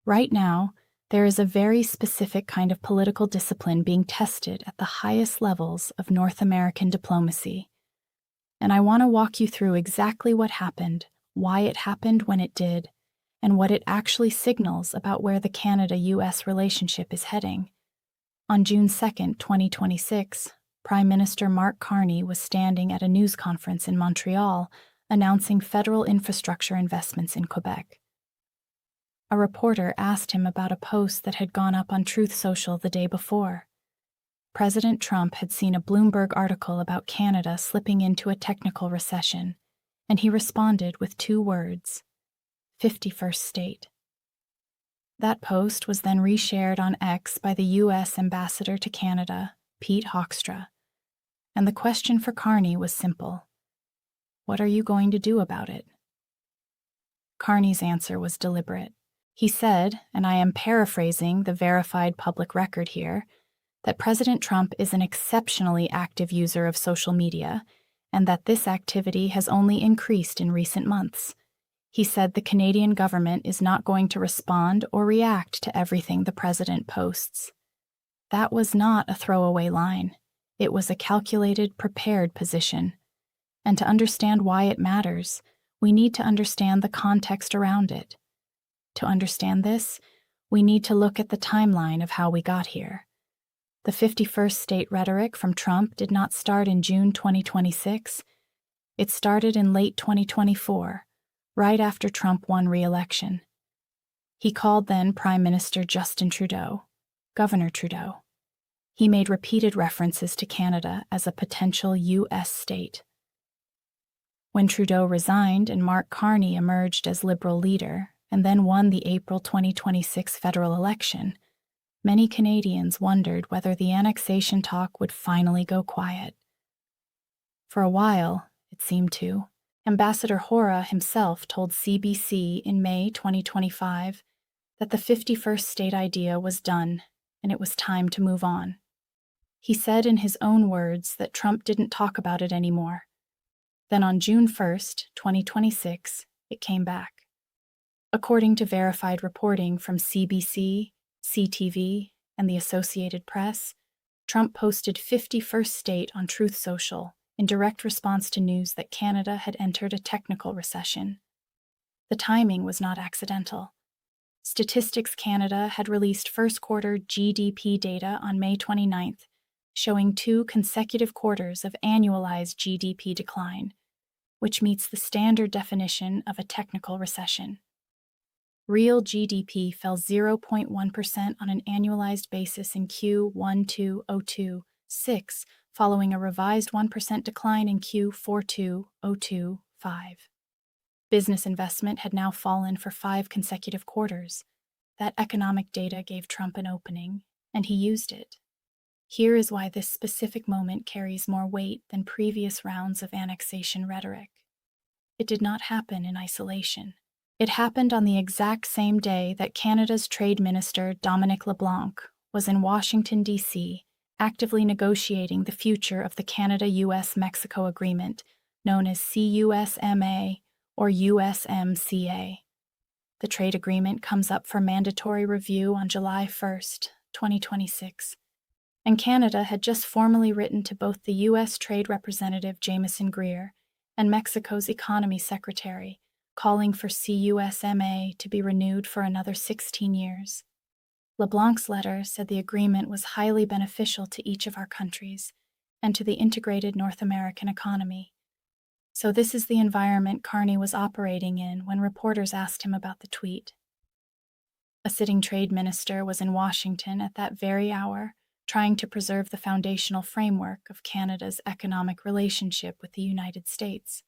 Right now, there is a very specific kind of political discipline being tested at the highest levels of North American diplomacy. And I want to walk you through exactly what happened, why it happened when it did, and what it actually signals about where the Canada-U.S. relationship is heading. On June 2, 2026, Prime Minister Mark Carney was standing at a news conference in Montreal announcing federal infrastructure investments in Quebec. A reporter asked him about a post that had gone up on Truth Social the day before. President Trump had seen a Bloomberg article about Canada slipping into a technical recession, and he responded with 2 words: 51st state. That post was then reshared on X by the U.S. Ambassador to Canada, Pete Hoekstra, and the question for Carney was simple: what are you going to do about it? Carney's answer was deliberate. He said, and I am paraphrasing the verified public record here, that President Trump is an exceptionally active user of social media and that this activity has only increased in recent months. He said the Canadian government is not going to respond or react to everything the president posts. That was not a throwaway line. It was a calculated, prepared position. And to understand why it matters, we need to understand the context around it. To understand this, we need to look at the timeline of how we got here. The 51st state rhetoric from Trump did not start in June 2026. It started in late 2024, right after Trump won re-election. He called then Prime Minister Justin Trudeau, Governor Trudeau. He made repeated references to Canada as a potential U.S. state. When Trudeau resigned and Mark Carney emerged as Liberal leader and then won the April 2026 federal election, many Canadians wondered whether the annexation talk would finally go quiet. For a while, it seemed to. Ambassador Hora himself told CBC in May 2025 that the 51st state idea was done and it was time to move on. He said in his own words that Trump didn't talk about it anymore. Then on June 1st, 2026, it came back. According to verified reporting from CBC, CTV, and the Associated Press, Trump posted 51st state on Truth Social in direct response to news that Canada had entered a technical recession. The timing was not accidental. Statistics Canada had released first quarter GDP data on May 29th, showing 2 consecutive quarters of annualized GDP decline, which meets the standard definition of a technical recession. Real GDP fell 0.1% on an annualized basis in Q1202-6, following a revised 1% decline in Q4202-5. Business investment had now fallen for 5 consecutive quarters. That economic data gave Trump an opening, and he used it. Here is why this specific moment carries more weight than previous rounds of annexation rhetoric. It did not happen in isolation. It happened on the exact same day that Canada's Trade Minister Dominic LeBlanc was in Washington, D.C., actively negotiating the future of the Canada-U.S.-Mexico agreement, known as CUSMA or USMCA. The trade agreement comes up for mandatory review on July 1st, 2026, and Canada had just formally written to both the U.S. Trade Representative Jamieson Greer and Mexico's Economy Secretary, calling for CUSMA to be renewed for another 16 years. LeBlanc's letter said the agreement was highly beneficial to each of our countries and to the integrated North American economy. So this is the environment Carney was operating in when reporters asked him about the tweet. A sitting trade minister was in Washington at that very hour, trying to preserve the foundational framework of Canada's economic relationship with the United States.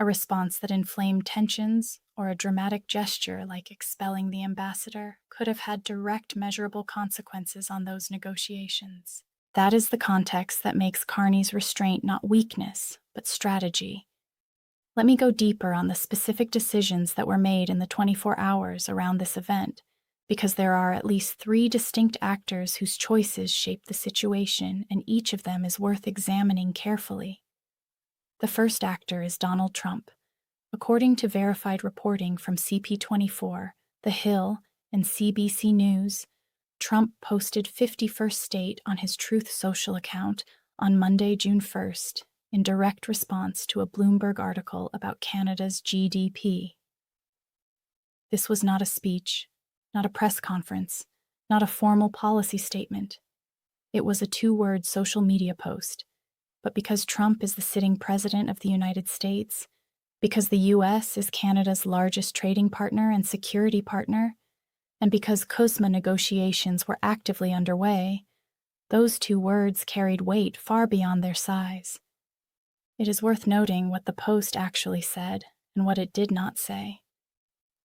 A response that inflamed tensions or a dramatic gesture like expelling the ambassador could have had direct measurable consequences on those negotiations. That is the context that makes Carney's restraint not weakness, but strategy. Let me go deeper on the specific decisions that were made in the 24 hours around this event, because there are at least 3 distinct actors whose choices shape the situation, and each of them is worth examining carefully. The first actor is Donald Trump. According to verified reporting from CP24, The Hill, and CBC News, Trump posted 51st State on his Truth Social account on Monday, June 1st, in direct response to a Bloomberg article about Canada's GDP. This was not a speech, not a press conference, not a formal policy statement. It was a two-word social media post. But because Trump is the sitting president of the United States, because the U.S. is Canada's largest trading partner and security partner, and because CUSMA negotiations were actively underway, those two words carried weight far beyond their size. It is worth noting what the post actually said and what it did not say.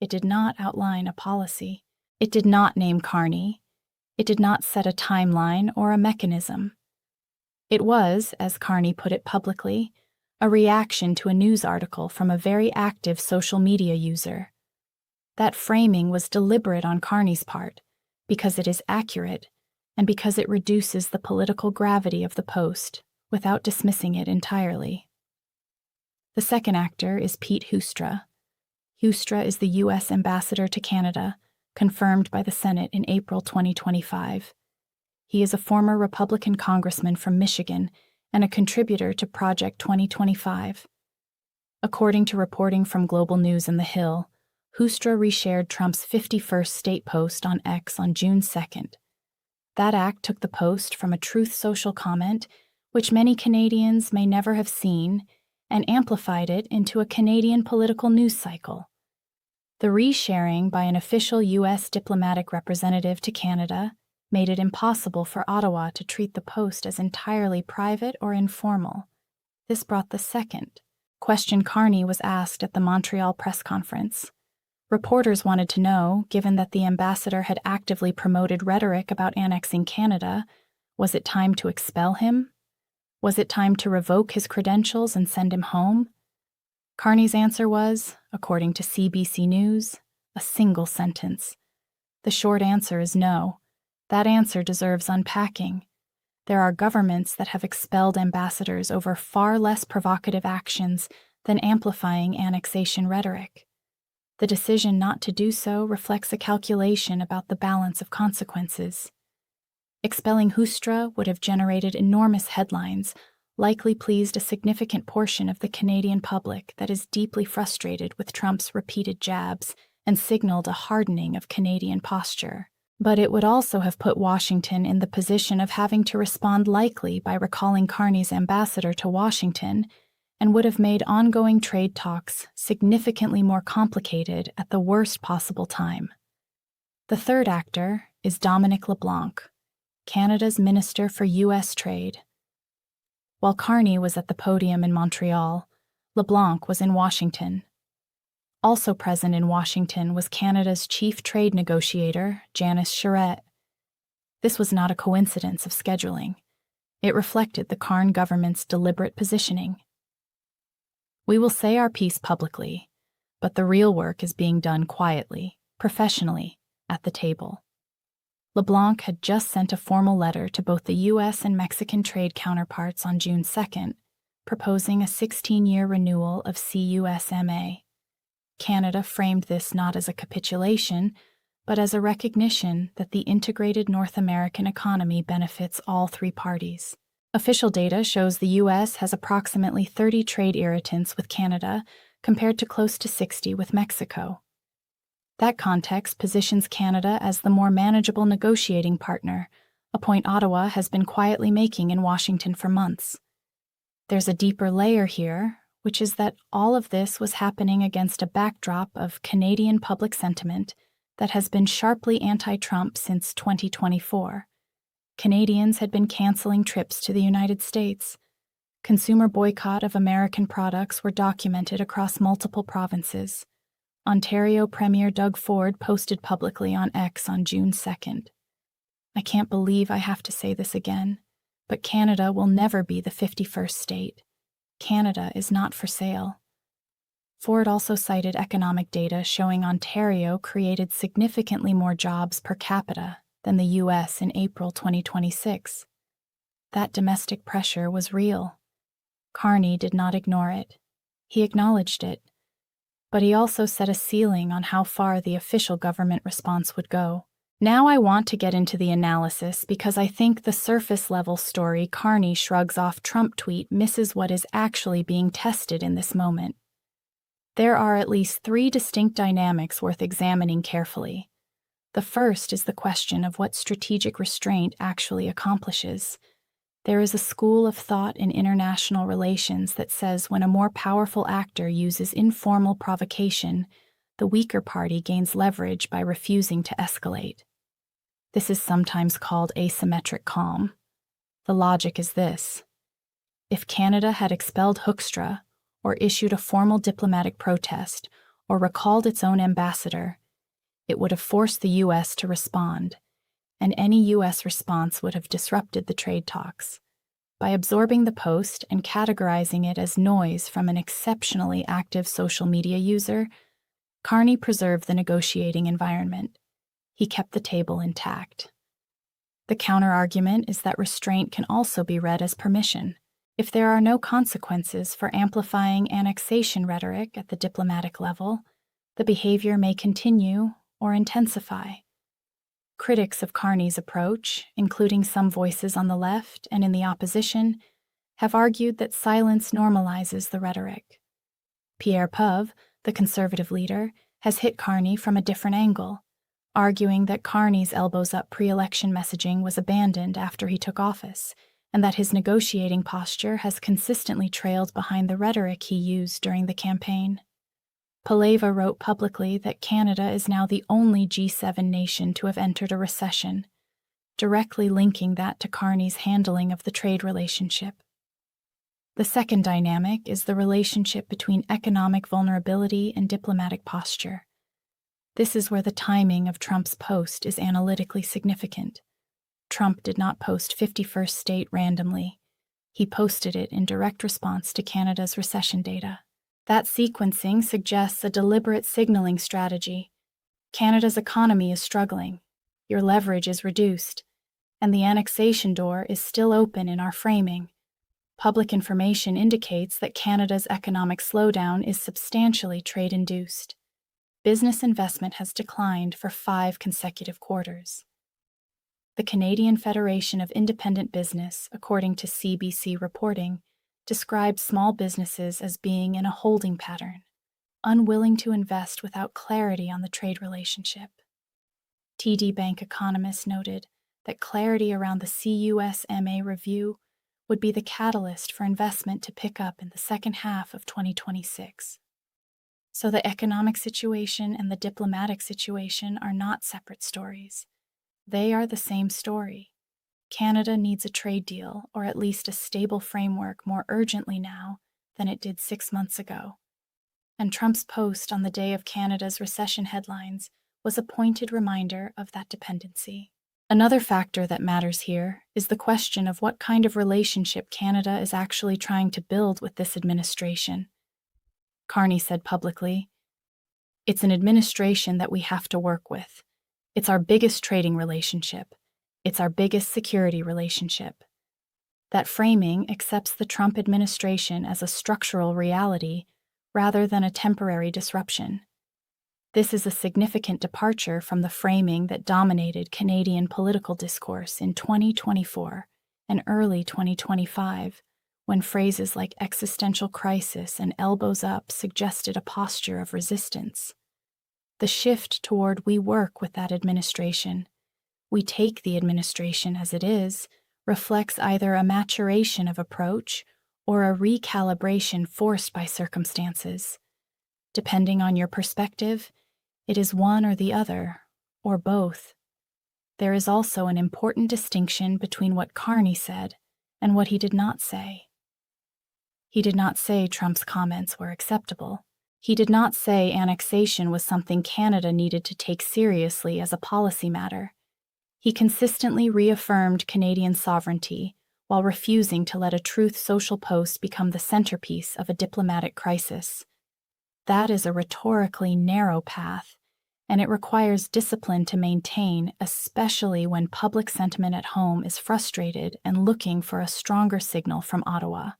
It did not outline a policy. It did not name Carney. It did not set a timeline or a mechanism. It was, as Carney put it publicly, a reaction to a news article from a very active social media user. That framing was deliberate on Carney's part, because it is accurate and because it reduces the political gravity of the post without dismissing it entirely. The second actor is Pete Hoekstra. Hoekstra is the U.S. ambassador to Canada, confirmed by the Senate in April 2025. He is a former Republican congressman from Michigan and a contributor to Project 2025. According to reporting from Global News and The Hill, Hoekstra reshared Trump's 51st State post on X on June 2nd. That act took the post from a Truth Social comment, which many Canadians may never have seen, and amplified it into a Canadian political news cycle. The resharing by an official U.S. diplomatic representative to Canada made it impossible for Ottawa to treat the post as entirely private or informal. This brought the second question Carney was asked at the Montreal press conference. Reporters wanted to know, given that the ambassador had actively promoted rhetoric about annexing Canada, was it time to expel him? Was it time to revoke his credentials and send him home? Carney's answer was, according to CBC News, a single sentence. The short answer is no. That answer deserves unpacking. There are governments that have expelled ambassadors over far less provocative actions than amplifying annexation rhetoric. The decision not to do so reflects a calculation about the balance of consequences. Expelling Hoekstra would have generated enormous headlines, likely pleased a significant portion of the Canadian public that is deeply frustrated with Trump's repeated jabs, and signaled a hardening of Canadian posture. But it would also have put Washington in the position of having to respond likely by recalling Carney's ambassador to Washington, and would have made ongoing trade talks significantly more complicated at the worst possible time. The third actor is Dominic LeBlanc, Canada's Minister for U.S. Trade. While Carney was at the podium in Montreal, LeBlanc was in Washington. Also present in Washington was Canada's chief trade negotiator, Janice Charette. This was not a coincidence of scheduling. It reflected the Carney government's deliberate positioning. We will say our piece publicly, but the real work is being done quietly, professionally, at the table. LeBlanc had just sent a formal letter to both the U.S. and Mexican trade counterparts on June 2nd, proposing a 16-year renewal of CUSMA. Canada framed this not as a capitulation, but as a recognition that the integrated North American economy benefits all three parties. Official data shows the U.S. has approximately 30 trade irritants with Canada, compared to close to 60 with Mexico. That context positions Canada as the more manageable negotiating partner, a point Ottawa has been quietly making in Washington for months. There's a deeper layer here, which is that all of this was happening against a backdrop of Canadian public sentiment that has been sharply anti-Trump since 2024. Canadians had been canceling trips to the United States. Consumer boycott of American products were documented across multiple provinces. Ontario Premier Doug Ford posted publicly on X on June 2nd. I can't believe I have to say this again, but Canada will never be the 51st state. Canada is not for sale. Ford also cited economic data showing Ontario created significantly more jobs per capita than the U.S. in April 2026. That domestic pressure was real. Carney did not ignore it. He acknowledged it. but he also set a ceiling on how far the official government response would go. Now I want to get into the analysis because I think the surface-level story Carney shrugs off Trump tweet misses what is actually being tested in this moment. There are at least 3 distinct dynamics worth examining carefully. The first is the question of what strategic restraint actually accomplishes. There is a school of thought in international relations that says when a more powerful actor uses informal provocation, the weaker party gains leverage by refusing to escalate. This is sometimes called asymmetric calm. The logic is this. If Canada had expelled Hoekstra, or issued a formal diplomatic protest, or recalled its own ambassador, it would have forced the U.S. to respond, and any U.S. response would have disrupted the trade talks. By absorbing the post and categorizing it as noise from an exceptionally active social media user, Carney preserved the negotiating environment. He kept the table intact. The counterargument is that restraint can also be read as permission. If there are no consequences for amplifying annexation rhetoric at the diplomatic level, the behavior may continue or intensify. Critics of Carney's approach, including some voices on the left and in the opposition, have argued that silence normalizes the rhetoric. Pierre Peuve, the conservative leader, has hit Carney from a different angle, arguing that Carney's elbows-up pre-election messaging was abandoned after he took office, and that his negotiating posture has consistently trailed behind the rhetoric he used during the campaign. Paleva wrote publicly that Canada is now the only G7 nation to have entered a recession, directly linking that to Carney's handling of the trade relationship. The second dynamic is the relationship between economic vulnerability and diplomatic posture. This is where the timing of Trump's post is analytically significant. Trump did not post 51st State randomly. He posted it in direct response to Canada's recession data. That sequencing suggests a deliberate signaling strategy. Canada's economy is struggling, your leverage is reduced, and the annexation door is still open in our framing. Public information indicates that Canada's economic slowdown is substantially trade-induced. Business investment has declined for 5 consecutive quarters. The Canadian Federation of Independent Business, according to CBC reporting, describes small businesses as being in a holding pattern, unwilling to invest without clarity on the trade relationship. TD Bank economists noted that clarity around the CUSMA review would be the catalyst for investment to pick up in the second half of 2026. So the economic situation and the diplomatic situation are not separate stories. They are the same story. Canada needs a trade deal, or at least a stable framework, more urgently now than it did 6 months ago. And Trump's post on the day of Canada's recession headlines was a pointed reminder of that dependency. Another factor that matters here is the question of what kind of relationship Canada is actually trying to build with this administration. Carney said publicly, "It's an administration that we have to work with. It's our biggest trading relationship. It's our biggest security relationship." That framing accepts the Trump administration as a structural reality rather than a temporary disruption. This is a significant departure from the framing that dominated Canadian political discourse in 2024 and early 2025, when phrases like existential crisis and elbows up suggested a posture of resistance. The shift toward "we work with that administration, we take the administration as it is," reflects either a maturation of approach or a recalibration forced by circumstances. Depending on your perspective, it is one or the other, or both. There is also an important distinction between what Carney said and what he did not say. He did not say Trump's comments were acceptable. He did not say annexation was something Canada needed to take seriously as a policy matter. He consistently reaffirmed Canadian sovereignty while refusing to let a Truth Social post become the centerpiece of a diplomatic crisis. That is a rhetorically narrow path, and it requires discipline to maintain, especially when public sentiment at home is frustrated and looking for a stronger signal from Ottawa.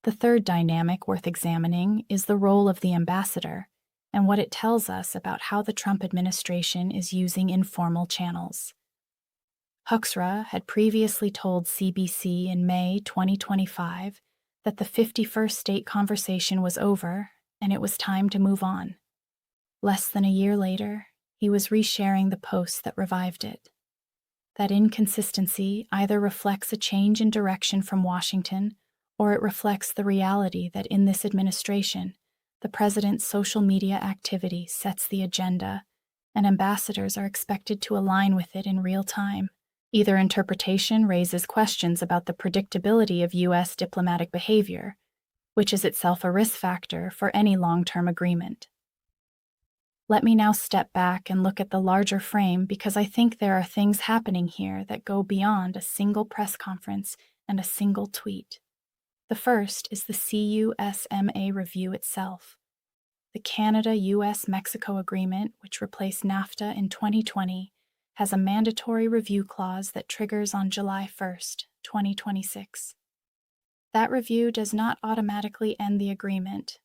The third dynamic worth examining is the role of the ambassador. and what it tells us about how the Trump administration is using informal channels. CUSMA had previously told CBC in May 2025 that the 51st state conversation was over and it was time to move on. Less than a year later, he was resharing the post that revived it. That inconsistency either reflects a change in direction from Washington, or it reflects the reality that in this administration, the president's social media activity sets the agenda, and ambassadors are expected to align with it in real time. Either interpretation raises questions about the predictability of U.S. diplomatic behavior, which is itself a risk factor for any long-term agreement. Let me now step back and look at the larger frame because I think there are things happening here that go beyond a single press conference and a single tweet. The first is the CUSMA review itself. The Canada-U.S.-Mexico agreement, which replaced NAFTA in 2020, has a mandatory review clause that triggers on July 1, 2026. That review does not automatically end the agreement.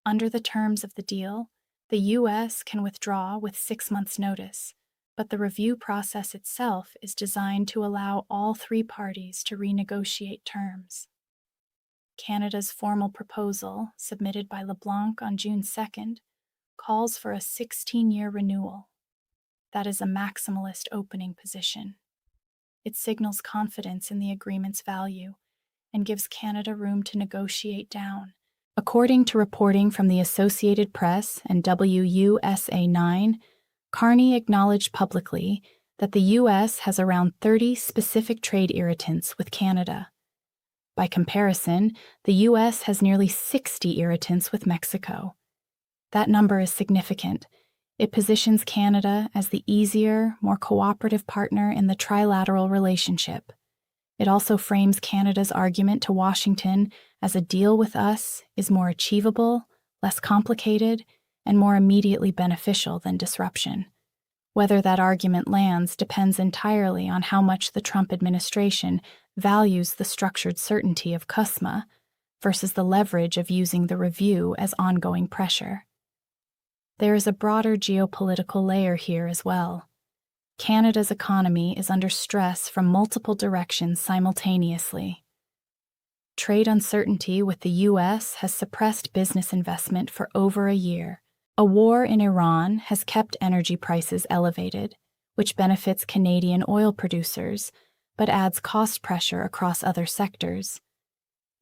Under the terms of the deal, the U.S. can withdraw with 6 months' notice, but the review process itself is designed to allow all three parties to renegotiate terms. Canada's formal proposal, submitted by LeBlanc on June 2nd, calls for a 16-year renewal. That is a maximalist opening position. It signals confidence in the agreement's value and gives Canada room to negotiate down. According to reporting from the Associated Press and WUSA 9, Carney acknowledged publicly that the U.S. has around 30 specific trade irritants with Canada. By comparison, the U.S. has nearly 60 irritants with Mexico. That number is significant. It positions Canada as the easier, more cooperative partner in the trilateral relationship. It also frames Canada's argument to Washington as a deal with us is more achievable, less complicated, and more immediately beneficial than disruption. Whether that argument lands depends entirely on how much the Trump administration values the structured certainty of CUSMA versus the leverage of using the review as ongoing pressure. There is a broader geopolitical layer here as well. Canada's economy is under stress from multiple directions simultaneously. Trade uncertainty with the U.S. has suppressed business investment for over a year. A war in Iran has kept energy prices elevated, which benefits Canadian oil producers, but adds cost pressure across other sectors.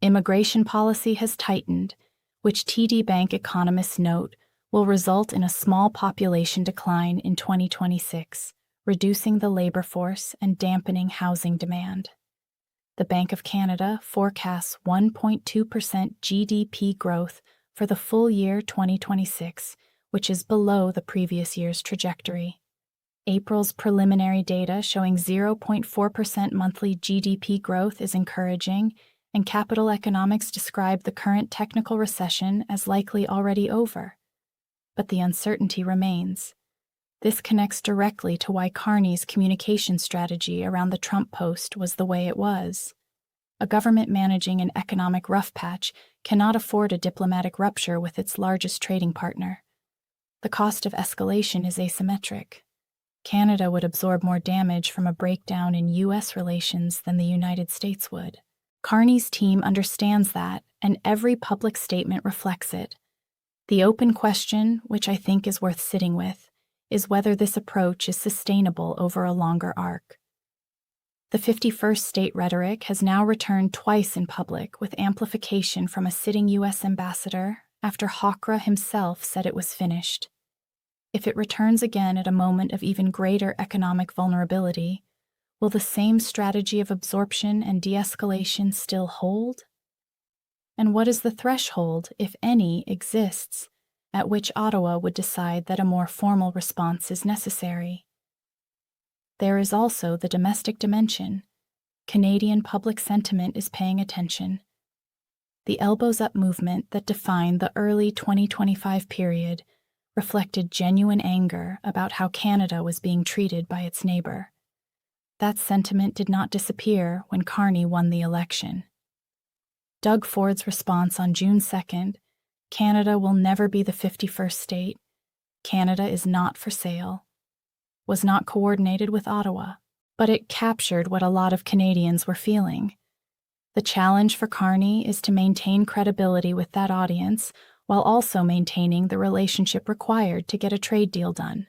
Immigration policy has tightened, which TD Bank economists note will result in a small population decline in 2026, reducing the labor force and dampening housing demand. The Bank of Canada forecasts 1.2% GDP growth for the full year 2026, which is below the previous year's trajectory. April's preliminary data showing 0.4% monthly GDP growth is encouraging, and Capital Economics described the current technical recession as likely already over. But the uncertainty remains. This connects directly to why Carney's communication strategy around the Trump post was the way it was. A government managing an economic rough patch cannot afford a diplomatic rupture with its largest trading partner. The cost of escalation is asymmetric. Canada would absorb more damage from a breakdown in U.S. relations than the United States would. Carney's team understands that, and every public statement reflects it. The open question, which I think is worth sitting with, is whether this approach is sustainable over a longer arc. The 51st state rhetoric has now returned twice in public with amplification from a sitting U.S. ambassador after Hockra himself said it was finished. If it returns again at a moment of even greater economic vulnerability, will the same strategy of absorption and de-escalation still hold? And what is the threshold, if any, exists, at which Ottawa would decide that a more formal response is necessary? There is also the domestic dimension. Canadian public sentiment is paying attention. The elbows-up movement that defined the early 2025 period reflected genuine anger about how Canada was being treated by its neighbor. That sentiment did not disappear when Carney won the election. Doug Ford's response on June 2nd, Canada will never be the 51st state, Canada is not for sale was not coordinated with Ottawa, but it captured what a lot of Canadians were feeling. The challenge for Carney is to maintain credibility with that audience while also maintaining the relationship required to get a trade deal done.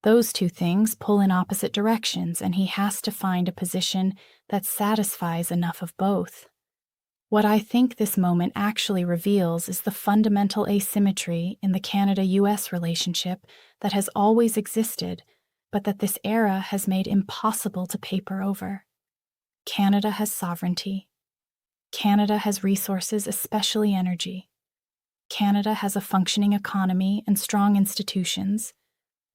Those two things pull in opposite directions, and he has to find a position that satisfies enough of both. What I think this moment actually reveals is the fundamental asymmetry in the Canada-U.S. relationship that has always existed, but that this era has made impossible to paper over. Canada has sovereignty. Canada has resources, especially energy. Canada has a functioning economy and strong institutions,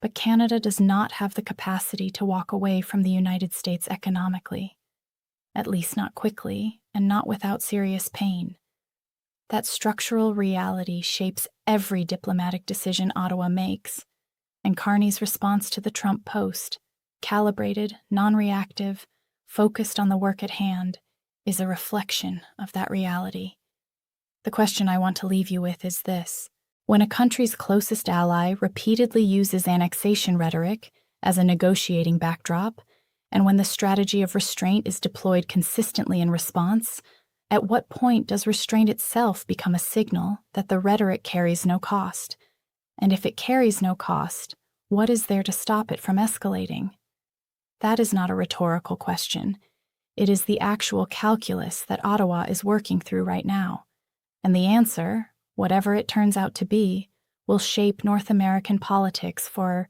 but Canada does not have the capacity to walk away from the United States economically, at least not quickly and not without serious pain. That structural reality shapes every diplomatic decision Ottawa makes, and Carney's response to the Trump post, calibrated, non-reactive, focused on the work at hand, is a reflection of that reality. The question I want to leave you with is this. When a country's closest ally repeatedly uses annexation rhetoric as a negotiating backdrop, and when the strategy of restraint is deployed consistently in response, at what point does restraint itself become a signal that the rhetoric carries no cost? And if it carries no cost, what is there to stop it from escalating? That is not a rhetorical question. It is the actual calculus that Ottawa is working through right now. And the answer, whatever it turns out to be, will shape North American politics for